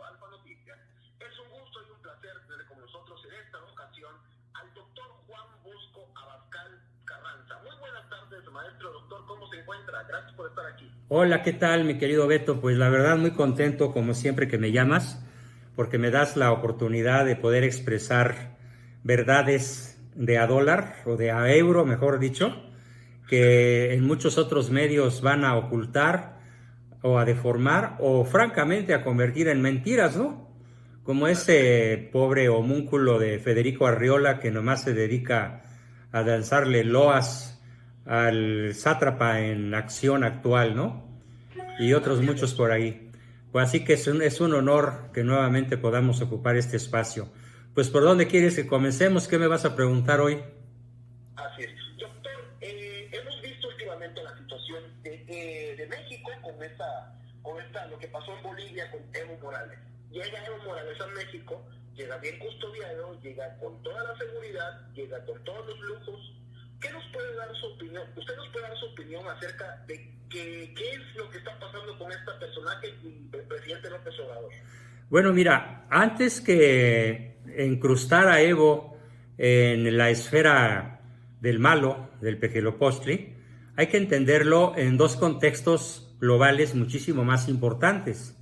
Instituto Alfa Noticias. Es un gusto y un placer tener con nosotros en esta ocasión al doctor Juan Bosco Abascal Carranza. Muy buenas tardes, maestro. Doctor, ¿cómo se encuentra? Gracias por estar aquí. Hola, ¿qué tal, mi querido Beto? Pues la verdad muy contento, como siempre, que me llamas, porque me das la oportunidad de poder expresar verdades de a dólar, o de a euro, mejor dicho, que en muchos otros medios van a ocultar o a deformar o francamente a convertir en mentiras, ¿no? Como ese pobre homúnculo de Federico Arriola que nomás se dedica a danzarle loas al sátrapa en acción actual, ¿no? Y otros muchos por ahí. Pues así que es un honor que nuevamente podamos ocupar este espacio. Pues ¿por dónde quieres que comencemos? ¿Qué me vas a preguntar hoy? Así es. Doctor, hemos visto últimamente la situación de México con lo que pasó en Bolivia con Evo Morales. Llega Evo Morales a México, llega bien custodiado, llega con toda la seguridad, llega con todos los lujos. ¿Qué nos puede dar su opinión? ¿Usted nos puede dar su opinión acerca de qué es lo que está pasando con este personaje y el presidente López Obrador? Bueno, mira, antes que incrustar a Evo en la esfera del malo, del Pejelopostli, hay que entenderlo en dos contextos globales muchísimo más importantes.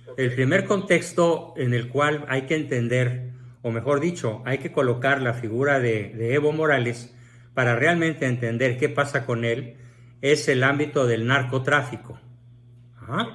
Okay. El primer contexto en el cual hay que entender, o mejor dicho, hay que colocar la figura de Evo Morales para realmente entender qué pasa con él, es el ámbito del narcotráfico. Ajá.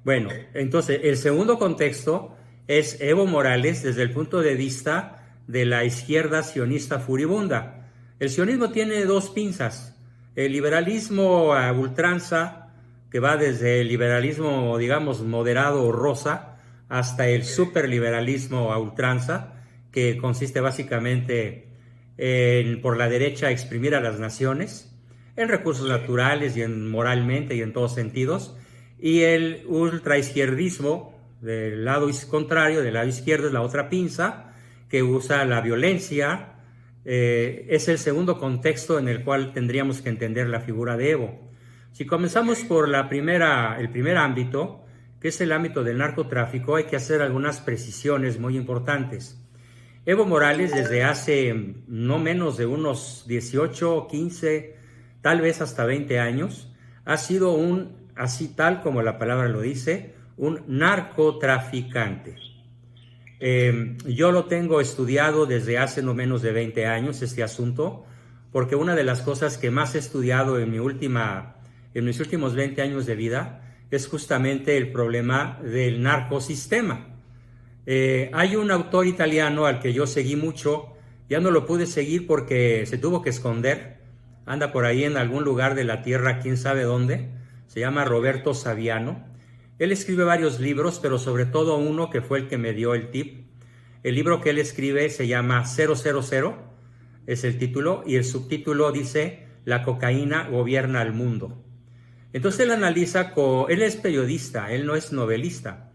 Bueno, entonces el segundo contexto es Evo Morales desde el punto de vista de la izquierda sionista furibunda. El sionismo tiene dos pinzas: el liberalismo a ultranza, que va desde el liberalismo, digamos, moderado o rosa, hasta el superliberalismo a ultranza, que consiste básicamente en, por la derecha, exprimir a las naciones en recursos naturales y en moralmente y en todos sentidos, y el ultraizquierdismo del lado contrario, del lado izquierdo, es la otra pinza, que usa la violencia. Es el segundo contexto en el cual tendríamos que entender la figura de Evo. Si comenzamos por el primer ámbito, que es el ámbito del narcotráfico, hay que hacer algunas precisiones muy importantes. Evo Morales, desde hace no menos de unos 18, 15, tal vez hasta 20 años, ha sido así tal como la palabra lo dice, un narcotraficante. Yo lo tengo estudiado desde hace no menos de 20 años, este asunto, porque una de las cosas que más he estudiado en mis últimos 20 años de vida es justamente el problema del narcosistema. Hay un autor italiano al que yo seguí mucho, ya no lo pude seguir porque se tuvo que esconder, anda por ahí en algún lugar de la tierra, quién sabe dónde, se llama Roberto Saviano. Él escribe varios libros, pero sobre todo uno que fue el que me dio el tip. El libro que él escribe se llama 000, es el título, y el subtítulo dice La cocaína gobierna el mundo. Entonces él analiza, él es periodista, él no es novelista.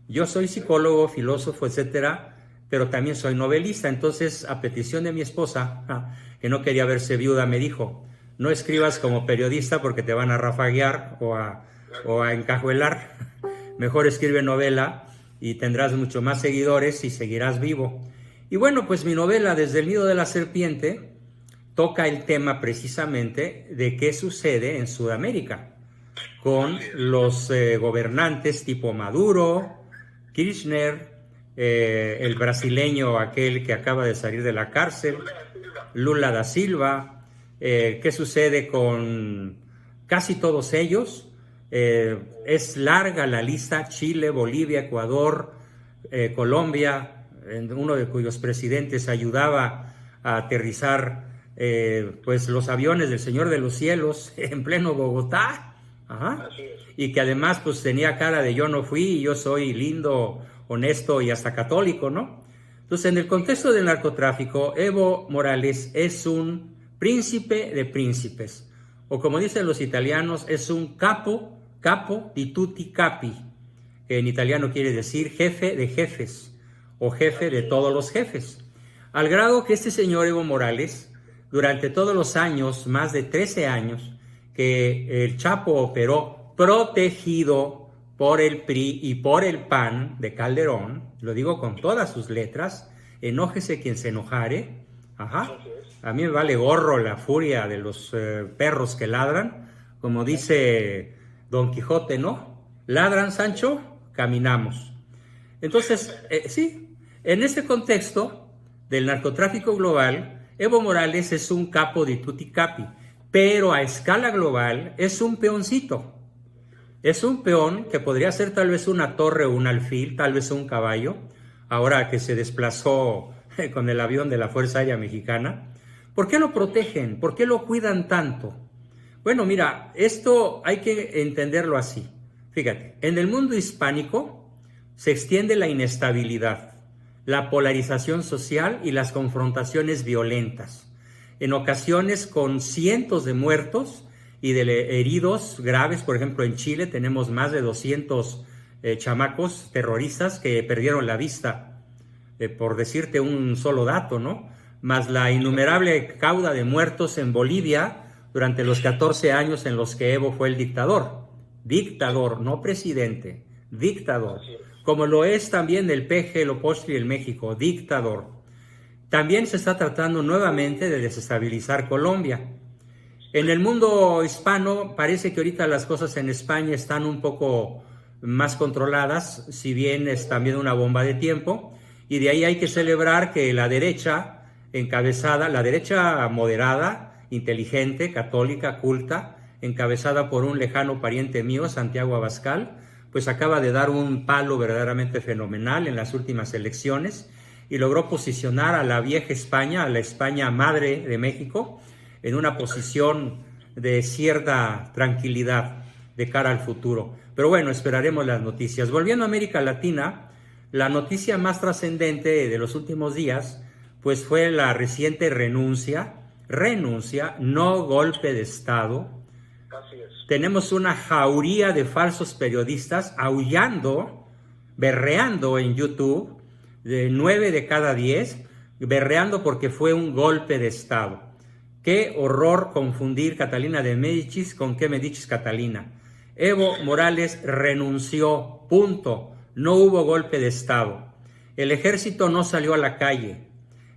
Yo soy psicólogo, filósofo, etcétera, pero también soy novelista. Entonces, a petición de mi esposa, que no quería verse viuda, me dijo: no escribas como periodista porque te van a rafaguear o a encajuelar. Mejor escribe novela y tendrás mucho más seguidores y seguirás vivo. Y bueno, pues mi novela, Desde el nido de la serpiente, toca el tema precisamente de qué sucede en Sudamérica con los gobernantes tipo Maduro, Kirchner, el brasileño aquel que acaba de salir de la cárcel, Lula da Silva, qué sucede con casi todos ellos. Es larga la lista: Chile, Bolivia, Ecuador, Colombia, uno de cuyos presidentes ayudaba a aterrizar pues los aviones del Señor de los Cielos en pleno Bogotá. Ajá. Y que además pues tenía cara de yo no fui, yo soy lindo, honesto y hasta católico, ¿no? Entonces, en el contexto del narcotráfico, Evo Morales es un príncipe de príncipes, o como dicen los italianos, es un capo di tutti capi, que en italiano quiere decir jefe de jefes, o jefe de todos los jefes, al grado que este señor Evo Morales, durante todos los años, más de 13 años, que el Chapo operó protegido por el PRI y por el PAN de Calderón, lo digo con todas sus letras, enójese quien se enojare, ajá, a mí me vale gorro la furia de los perros que ladran, como dice Don Quijote, ¿no? Ladran, Sancho, caminamos. Entonces, sí, en ese contexto del narcotráfico global, Evo Morales es un capo di tutti capi, pero a escala global es un peoncito. Es un peón que podría ser tal vez una torre o un alfil, tal vez un caballo, ahora que se desplazó con el avión de la Fuerza Aérea Mexicana. ¿Por qué lo protegen? ¿Por qué lo cuidan tanto? Bueno, mira, esto hay que entenderlo así. Fíjate, en el mundo hispánico se extiende la inestabilidad, la polarización social y las confrontaciones violentas, en ocasiones con cientos de muertos y de heridos graves. Por ejemplo, en Chile tenemos más de 200 chamacos terroristas que perdieron la vista, por decirte un solo dato, ¿no? Más la innumerable cauda de muertos en Bolivia durante los 14 años en los que Evo fue el dictador. Dictador, no presidente, dictador. Como lo es también el PGLopostli en México, dictador. También se está tratando nuevamente de desestabilizar Colombia. En el mundo hispano parece que ahorita las cosas en España están un poco más controladas, si bien es también una bomba de tiempo, y de ahí hay que celebrar que la derecha encabezada, la derecha moderada, inteligente, católica, culta, encabezada por un lejano pariente mío, Santiago Abascal, pues acaba de dar un palo verdaderamente fenomenal en las últimas elecciones y logró posicionar a la vieja España, a la España madre de México, en una posición de cierta tranquilidad de cara al futuro. Pero bueno, esperaremos las noticias. Volviendo a América Latina, la noticia más trascendente de los últimos días, pues fue la reciente renuncia, no golpe de Estado. Así es. Tenemos una jauría de falsos periodistas aullando, berreando en YouTube, de 9 de cada 10, berreando porque fue un golpe de Estado. Qué horror confundir Catalina de Médicis con qué Médicis Catalina. Evo Morales renunció, punto. No hubo golpe de Estado. El ejército no salió a la calle,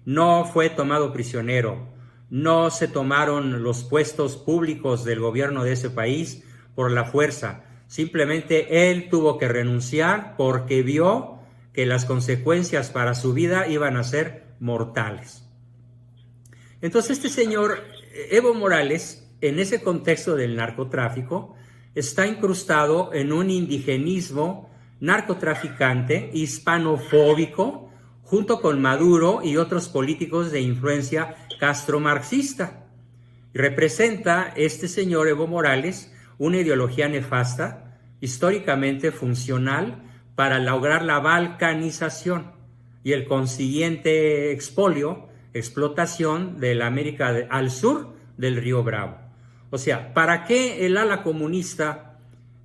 no fue tomado prisionero, no se tomaron los puestos públicos del gobierno de ese país por la fuerza. Simplemente él tuvo que renunciar porque vio que las consecuencias para su vida iban a ser mortales. Entonces este señor Evo Morales, en ese contexto del narcotráfico, está incrustado en un indigenismo narcotraficante, hispanofóbico, junto con Maduro y otros políticos de influencia castromarxista. Representa este señor Evo Morales una ideología nefasta, históricamente funcional para lograr la balcanización y el consiguiente expolio, explotación de la América al sur del Río Bravo. O sea, ¿para qué el ala comunista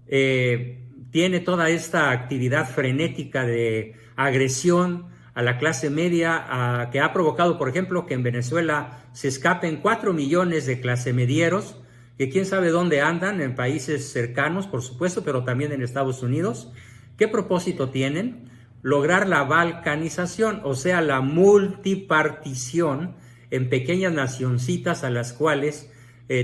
tiene toda esta actividad frenética de agresión a la clase media, que ha provocado, por ejemplo, que en Venezuela se escapen 4 millones de clase medieros, que quién sabe dónde andan, en países cercanos, por supuesto, pero también en Estados Unidos? ¿Qué propósito tienen? Lograr la balcanización, o sea, la multipartición en pequeñas nacioncitas a las cuales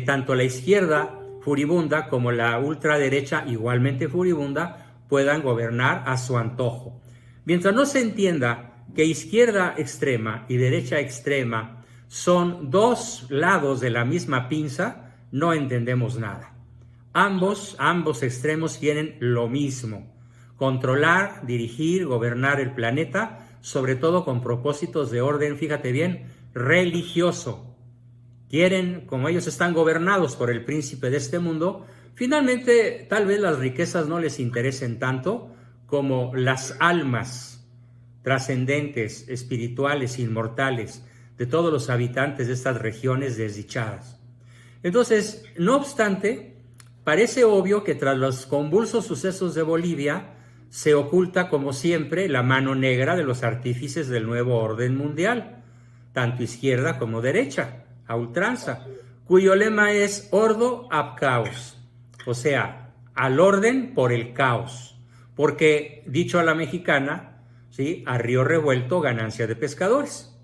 tanto la izquierda furibunda como la ultraderecha igualmente furibunda puedan gobernar a su antojo. Mientras no se entienda que izquierda extrema y derecha extrema son dos lados de la misma pinza, no entendemos nada. Ambos extremos quieren lo mismo: controlar, dirigir, gobernar el planeta, sobre todo con propósitos de orden, fíjate bien, religioso. Quieren, como ellos están gobernados por el príncipe de este mundo, finalmente tal vez las riquezas no les interesen tanto como las almas trascendentes, espirituales, inmortales de todos los habitantes de estas regiones desdichadas. Entonces, no obstante, parece obvio que tras los convulsos sucesos de Bolivia se oculta, como siempre, la mano negra de los artífices del nuevo orden mundial, tanto izquierda como derecha, a ultranza, cuyo lema es Ordo ab caos, o sea, al orden por el caos. porque, dicho a la mexicana, ¿sí? A río revuelto, ganancia de pescadores.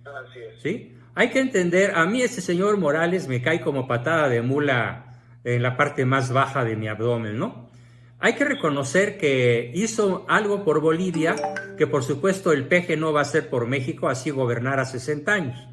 Así es. ¿Sí? Hay que entender, a mí este señor Morales me cae como patada de mula en la parte más baja de mi abdomen, ¿no? Hay que reconocer que hizo algo por Bolivia, que por supuesto el peje no va a hacer por México, así gobernara 60 años,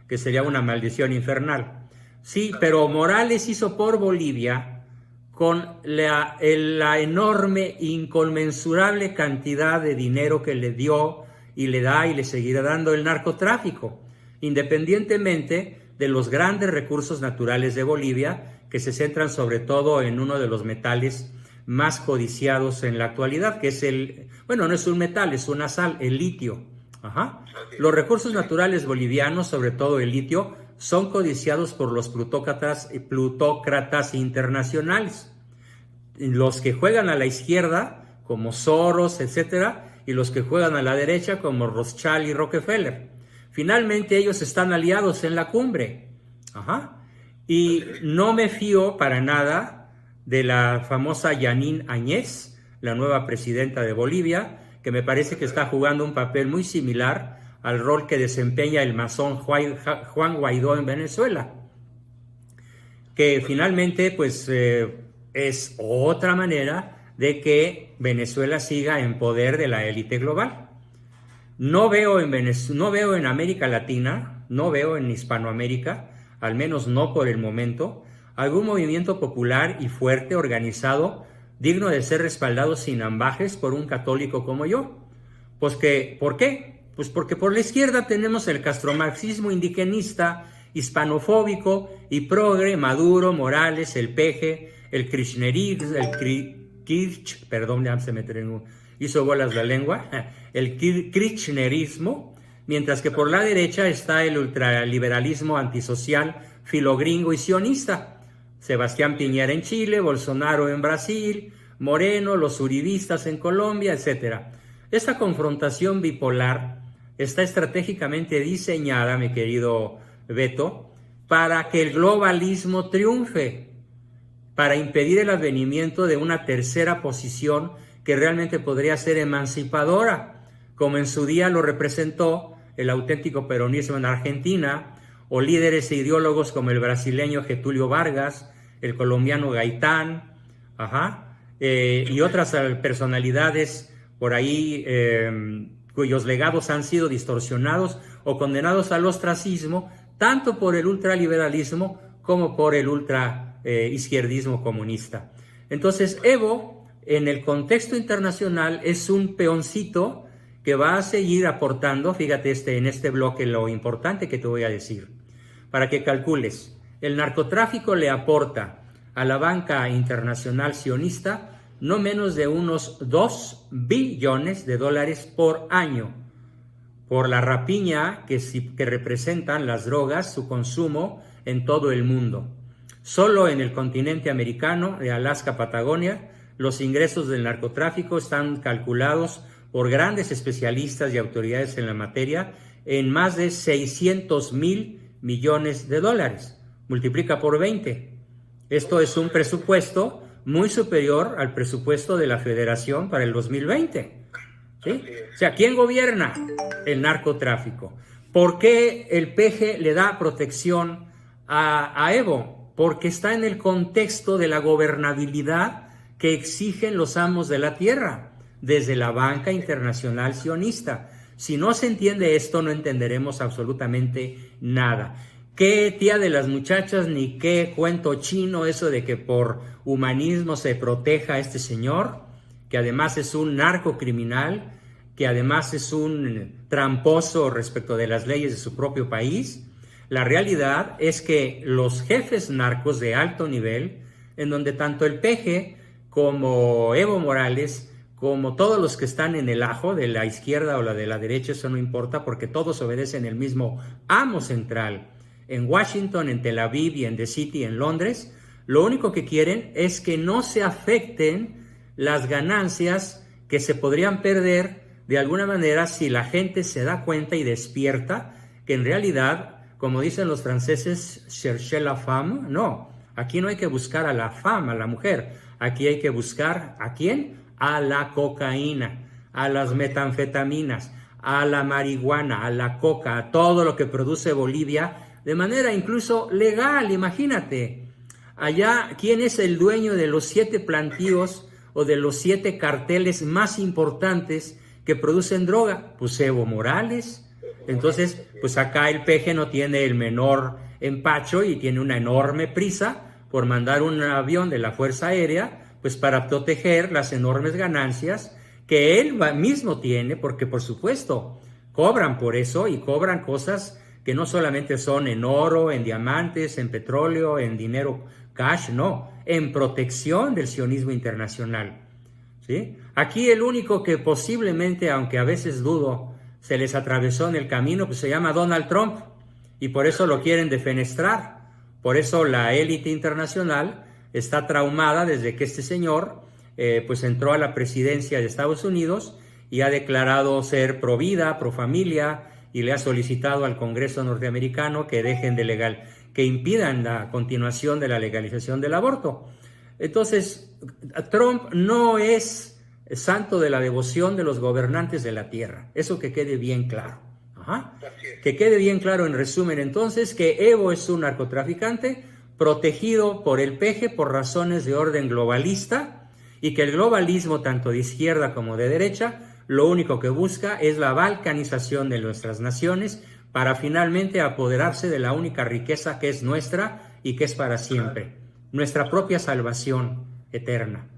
que sería una maldición infernal. Sí, pero Morales hizo por Bolivia con la enorme, inconmensurable cantidad de dinero que le dio y le da y le seguirá dando el narcotráfico, independientemente de los grandes recursos naturales de Bolivia, que se centran sobre todo en uno de los metales más codiciados en la actualidad, que es bueno, no es un metal, es una sal, el litio. Ajá. Los recursos naturales bolivianos, sobre todo el litio, son codiciados por los plutócratas internacionales. Los que juegan a la izquierda, como Soros, etcétera, y los que juegan a la derecha, como Rothschild y Rockefeller. Finalmente ellos están aliados en la cumbre. Ajá. Y no me fío para nada de la famosa Yanine Áñez, la nueva presidenta de Bolivia, que me parece que está jugando un papel muy similar al rol que desempeña el masón Juan Guaidó en Venezuela, que finalmente pues es otra manera de que Venezuela siga en poder de la élite global. No veo en América Latina, no veo en Hispanoamérica, al menos no por el momento, algún movimiento popular y fuerte organizado digno de ser respaldado sin ambajes por un católico como yo. ¿Por qué? Pues porque por la izquierda tenemos el castromarxismo indigenista, hispanofóbico y progre, Maduro, Morales, el peje, el kirchnerismo, perdón, ya se me hizo bolas la lengua, el kirchnerismo, mientras que por la derecha está el ultraliberalismo antisocial, filogringo y sionista. Sebastián Piñera en Chile, Bolsonaro en Brasil, Moreno, los uribistas en Colombia, etc. Esta confrontación bipolar está estratégicamente diseñada, mi querido Beto, para que el globalismo triunfe, para impedir el advenimiento de una tercera posición que realmente podría ser emancipadora, como en su día lo representó el auténtico peronismo en Argentina, o líderes e ideólogos como el brasileño Getúlio Vargas, el colombiano Gaitán, y otras personalidades por ahí cuyos legados han sido distorsionados o condenados al ostracismo, tanto por el ultraliberalismo como por el izquierdismo comunista. Entonces, Evo, en el contexto internacional, es un peoncito que va a seguir aportando, fíjate en este bloque lo importante que te voy a decir, para que calcules. El narcotráfico le aporta a la banca internacional sionista no menos de unos 2 billones de dólares por año, por la rapiña que representan las drogas, su consumo en todo el mundo. Solo en el continente americano, de Alaska a Patagonia, los ingresos del narcotráfico están calculados por grandes especialistas y autoridades en la materia en más de 600,000 millones de dólares. Multiplica por 20. Esto es un presupuesto muy superior al presupuesto de la Federación para el 2020. ¿Sí? O sea, ¿quién gobierna? El narcotráfico. ¿Por qué el PG le da protección a Evo? Porque está en el contexto de la gobernabilidad que exigen los amos de la tierra, desde la banca internacional sionista. Si no se entiende esto, no entenderemos absolutamente nada. ¿Qué tía de las muchachas ni qué cuento chino eso de que por humanismo se proteja a este señor, que además es un narcocriminal, que además es un tramposo respecto de las leyes de su propio país? La realidad es que los jefes narcos de alto nivel, en donde tanto el PG como Evo Morales, como todos los que están en el ajo, de la izquierda o la de la derecha, eso no importa, porque todos obedecen el mismo amo central. En Washington, en Tel Aviv y en The City, en Londres, lo único que quieren es que no se afecten las ganancias que se podrían perder de alguna manera si la gente se da cuenta y despierta que en realidad, como dicen los franceses, chercher la femme, no, aquí no hay que buscar a la femme, a la mujer, aquí hay que buscar ¿a quién? a la cocaína, a las metanfetaminas, a la marihuana, a la coca, a todo lo que produce Bolivia, de manera incluso legal. Imagínate, allá, ¿quién es el dueño de los 7 plantíos o de los 7 carteles más importantes que producen droga? Pues Evo Morales. Entonces, pues acá el peje no tiene el menor empacho y tiene una enorme prisa por mandar un avión de la Fuerza Aérea, pues para proteger las enormes ganancias que él mismo tiene, porque por supuesto cobran por eso y cobran cosas que no solamente son en oro, en diamantes, en petróleo, en dinero cash, no, en protección del sionismo internacional, ¿sí? Aquí el único que posiblemente, aunque a veces dudo, se les atravesó en el camino, pues se llama Donald Trump, y por eso lo quieren defenestrar. Por eso la élite internacional está traumada desde que este señor pues entró a la presidencia de Estados Unidos y ha declarado ser pro vida, pro familia, y le ha solicitado al Congreso norteamericano que dejen que impidan la continuación de la legalización del aborto. Entonces, Trump no es santo de la devoción de los gobernantes de la tierra. Eso que quede bien claro. Ajá. Que quede bien claro en resumen entonces que Evo es un narcotraficante protegido por el peje por razones de orden globalista, y que el globalismo, tanto de izquierda como de derecha, lo único que busca es la balcanización de nuestras naciones para finalmente apoderarse de la única riqueza que es nuestra y que es para siempre, nuestra propia salvación eterna,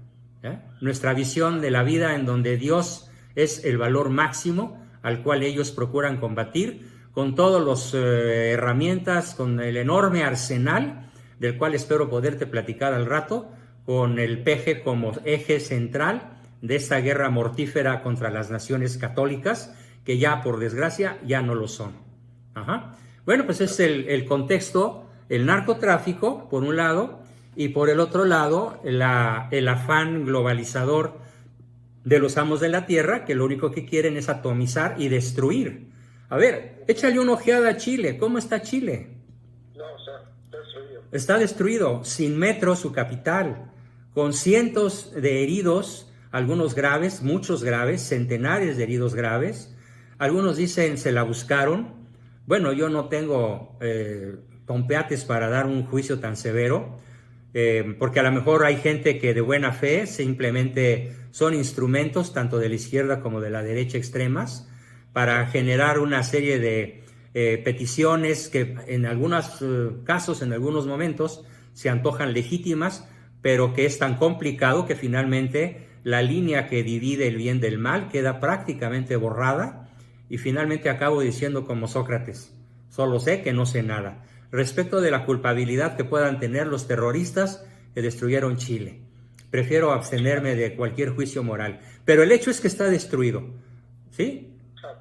¿eh? Nuestra visión de la vida en donde Dios es el valor máximo al cual ellos procuran combatir con todas las herramientas, con el enorme arsenal del cual espero poderte platicar al rato, con el peje como eje central de esta guerra mortífera contra las naciones católicas, que ya por desgracia ya no lo son. Ajá. Bueno, pues es el contexto, el narcotráfico por un lado, y por el otro lado el afán globalizador de los amos de la tierra, que lo único que quieren es atomizar y destruir. A ver, échale una ojeada a Chile. ¿Cómo está Chile? No, o sea, está destruido. Está destruido, sin metro su capital, con cientos de heridos, algunos graves, muchos graves, centenares de heridos graves. Algunos dicen se la buscaron. Bueno, yo no tengo tompeates para dar un juicio tan severo, porque a lo mejor hay gente que de buena fe simplemente son instrumentos tanto de la izquierda como de la derecha extremas para generar una serie de peticiones que en algunos casos, en algunos momentos, se antojan legítimas, pero que es tan complicado que finalmente la línea que divide el bien del mal queda prácticamente borrada, y finalmente acabo diciendo como Sócrates: solo sé que no sé nada respecto de la culpabilidad que puedan tener los terroristas que destruyeron Chile. Prefiero abstenerme de cualquier juicio moral, pero el hecho es que está destruido, ¿sí?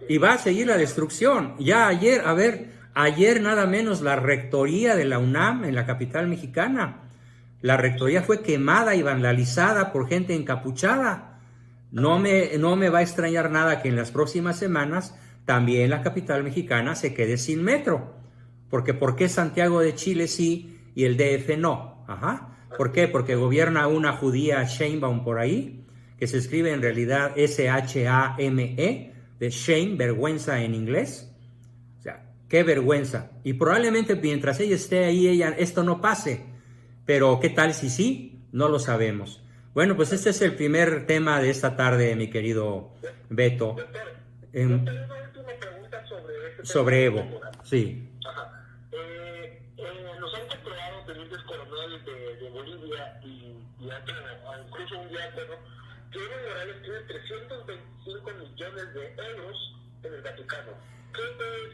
Y va a seguir la destrucción. Ya ayer nada menos la rectoría de la UNAM en la capital mexicana, la rectoría fue quemada y vandalizada por gente encapuchada. No me va a extrañar nada que en las próximas semanas también la capital mexicana se quede sin metro. Porque ¿por qué Santiago de Chile sí y el DF no? Ajá. ¿Por qué? Porque gobierna una judía Sheinbaum por ahí, que se escribe en realidad S-H-A-M-E, de shame, vergüenza en inglés. O sea, qué vergüenza. Y probablemente mientras ella esté ahí, esto no pase. Pero ¿qué tal si sí? No lo sabemos. Bueno, pues este es el primer tema de esta tarde, mi querido Beto. Doctor, una última pregunta sobre Evo. Sí. Ajá. Nos han capturado tenientes coroneles de Bolivia y incluso un diácono que Evo Morales tiene 325 millones de euros en el Vaticano. ¿Qué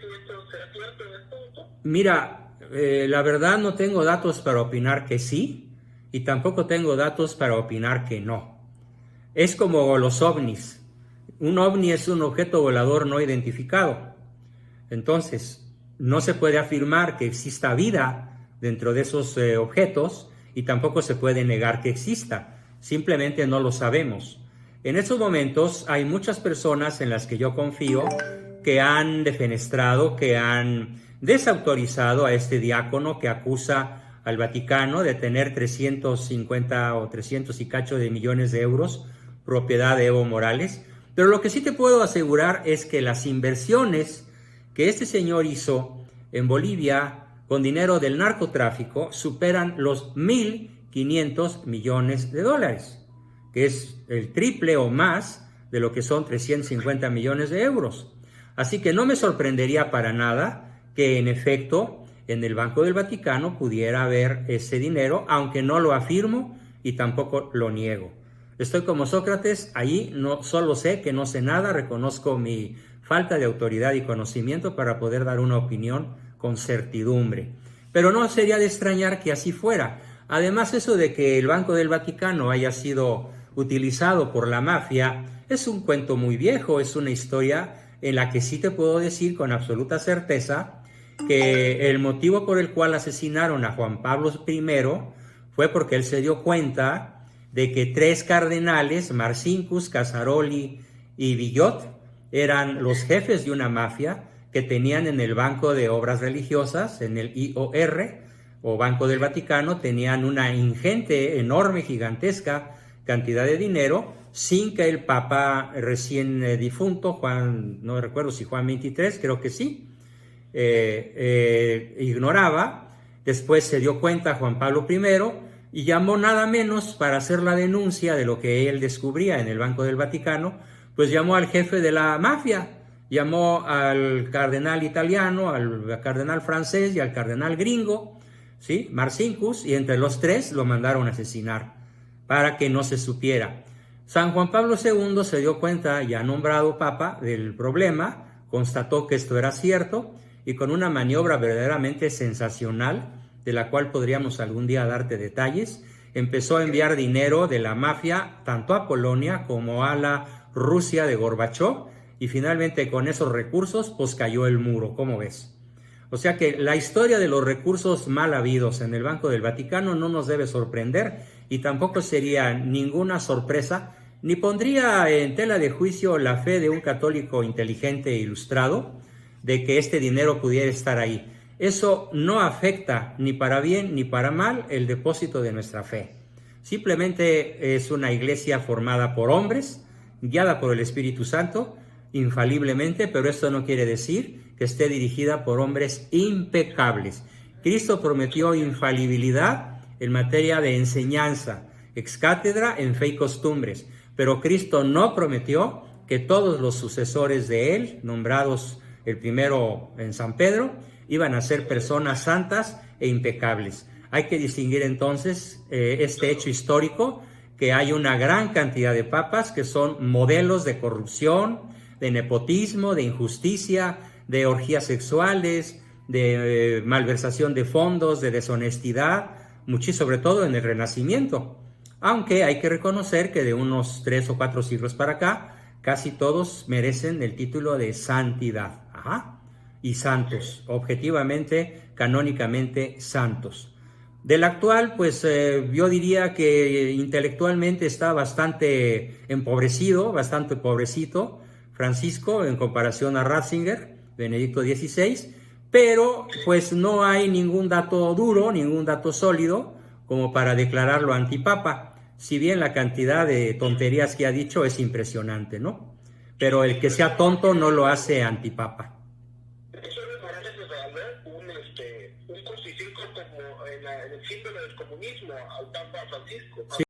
si esto será cierto en este punto? Mira, la verdad no tengo datos para opinar que sí, y tampoco tengo datos para opinar que no. Es como los ovnis. Un ovni es un objeto volador no identificado. Entonces, no se puede afirmar que exista vida dentro de esos objetos, y tampoco se puede negar que exista. Simplemente no lo sabemos. En estos momentos hay muchas personas en las que yo confío que han defenestrado, que han desautorizado a este diácono que acusa al Vaticano de tener 350 o 300 y cacho de millones de euros propiedad de Evo Morales. Pero lo que sí te puedo asegurar es que las inversiones que este señor hizo en Bolivia con dinero del narcotráfico superan los 1.500 millones de dólares, que es el triple o más de lo que son 350 millones de euros. Así que no me sorprendería para nada que en efecto en el Banco del Vaticano pudiera haber ese dinero, aunque no lo afirmo y tampoco lo niego. Estoy como Sócrates, ahí no solo sé que no sé nada, reconozco mi falta de autoridad y conocimiento para poder dar una opinión con certidumbre. Pero no sería de extrañar que así fuera. Además, eso de que el Banco del Vaticano haya sido utilizado por la mafia es un cuento muy viejo, es una historia en la que sí te puedo decir con absoluta certeza que el motivo por el cual asesinaron a Juan Pablo I fue porque él se dio cuenta de que 3 cardenales, Marcinkus, Casaroli y Villot, eran los jefes de una mafia que tenían en el Banco de Obras Religiosas, en el IOR, o Banco del Vaticano, tenían una ingente, enorme, gigantesca cantidad de dinero, sin que el Papa recién difunto, Juan, no recuerdo si Juan 23, creo que sí, ignoraba. Después se dio cuenta Juan Pablo I y llamó nada menos para hacer la denuncia de lo que él descubría en el Banco del Vaticano, pues llamó al jefe de la mafia, llamó al cardenal italiano, al cardenal francés y al cardenal gringo, ¿sí? Marcinkus, y entre los 3 lo mandaron a asesinar para que no se supiera. San Juan Pablo II se dio cuenta, ya nombrado papa, del problema, constató que esto era cierto y con una maniobra verdaderamente sensacional, de la cual podríamos algún día darte detalles, empezó a enviar dinero de la mafia tanto a Polonia como a la Rusia de Gorbachov, y finalmente con esos recursos pues cayó el muro, ¿cómo ves? O sea que la historia de los recursos mal habidos en el Banco del Vaticano no nos debe sorprender y tampoco sería ninguna sorpresa, ni pondría en tela de juicio la fe de un católico inteligente e ilustrado de que este dinero pudiera estar ahí. Eso no afecta ni para bien ni para mal el depósito de nuestra fe. Simplemente es una iglesia formada por hombres, guiada por el Espíritu Santo, infaliblemente, pero esto no quiere decir que esté dirigida por hombres impecables. Cristo prometió infalibilidad en materia de enseñanza, ex cátedra en fe y costumbres, pero Cristo no prometió que todos los sucesores de él, nombrados el primero en San Pedro, iban a ser personas santas e impecables. Hay que distinguir entonces este hecho histórico, que hay una gran cantidad de papas que son modelos de corrupción, de nepotismo, de injusticia, de orgías sexuales, de malversación de fondos, de deshonestidad, sobre todo en el Renacimiento. Aunque hay que reconocer que de unos 3 o 4 siglos para acá, casi todos merecen el título de santidad. Y santos, objetivamente, canónicamente santos. Del actual, pues yo diría que intelectualmente está bastante empobrecido, bastante pobrecito Francisco en comparación a Ratzinger, Benedicto XVI, pero pues no hay ningún dato duro, ningún dato sólido como para declararlo antipapa, si bien la cantidad de tonterías que ha dicho es impresionante, ¿no? Pero el que sea tonto no lo hace antipapa. Un crucifijo como en el símbolo del comunismo al Papa Francisco. Sí.